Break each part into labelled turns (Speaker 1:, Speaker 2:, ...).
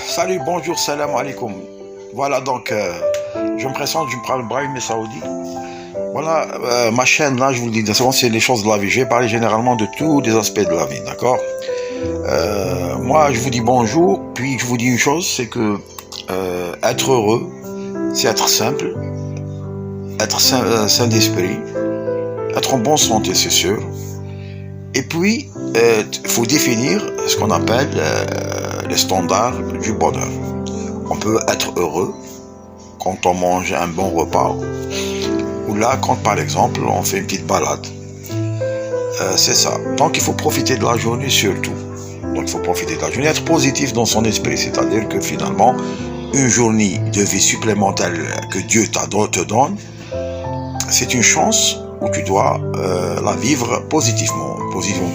Speaker 1: Salut, bonjour, salam alaikum. Voilà donc, je me présente, je me parle Brahim Saoudi. Voilà, ma chaîne là, je vous le dis, c'est les choses de la vie. Je vais parler généralement de tous les aspects de la vie, d'accord. Moi, je vous dis bonjour, puis je vous dis une chose, c'est que être heureux, c'est être simple, être sain d'esprit, être en bonne santé, c'est sûr. Et puis, il faut définir ce qu'on appelle les standards du bonheur. On peut être heureux quand on mange un bon repas, ou là, quand par exemple, on fait une petite balade. C'est ça. Donc, il faut profiter de la journée surtout. Donc, il faut profiter de la journée, être positif dans son esprit, c'est-à-dire que finalement, une journée de vie supplémentaire que Dieu te donne, c'est une chance où tu dois la vivre positivement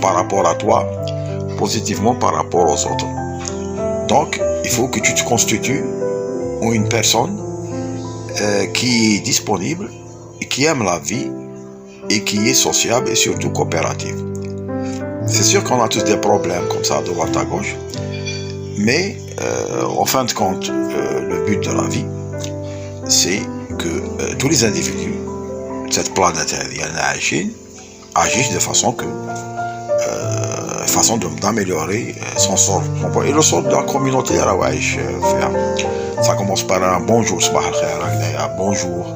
Speaker 1: par rapport à toi, positivement par rapport aux autres. Donc, il faut que tu te constitues une personne qui est disponible, et qui aime la vie, et qui est sociable et surtout coopérative. C'est sûr qu'on a tous des problèmes comme ça de droite à gauche, mais en fin de compte, le but de la vie, c'est que tous les individus de cette planète agissent de façon d'améliorer son sort. Et le sort de la communauté, ça commence par un bonjour, bonjour,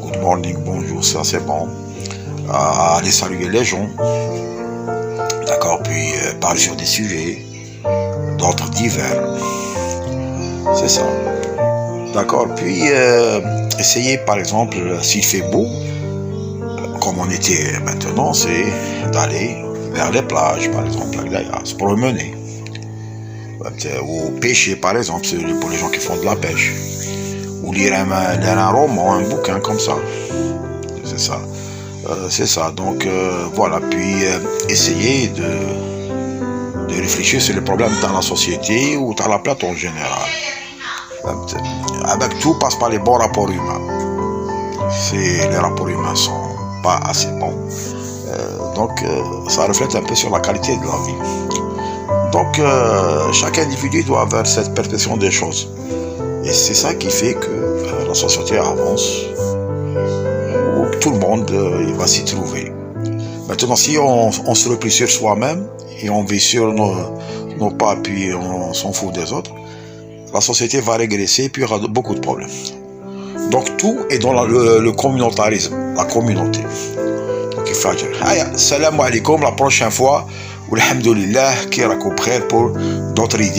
Speaker 1: good morning, bonjour, ça c'est bon. Aller saluer les gens, d'accord, puis parler sur des sujets, d'autres divers, c'est ça, d'accord, puis essayer par exemple, s'il fait beau, comme on était maintenant, c'est d'aller vers les plages, par exemple, se promener, ou pêcher, par exemple, c'est pour les gens qui font de la pêche, ou lire un roman, un bouquin comme ça, c'est ça, donc voilà, puis essayer de réfléchir sur les problèmes dans la société ou dans la planète en général. Avec tout passe par les bons rapports humains. Les rapports humains sont pas assez bons, donc ça reflète un peu sur la qualité de la vie. Donc chaque individu doit avoir cette perception des choses, et c'est ça qui fait que la société avance, où tout le monde il va s'y trouver. Maintenant, si on se replie sur soi-même et on vit sur nos pas, puis on s'en fout des autres, la société va régresser, puis il y aura beaucoup de problèmes. Donc tout est dans le communautarisme, la communauté. Donc il faut dire, salam alaikum, la prochaine fois, ou alhamdoulilah, qui raconte pour d'autres idées.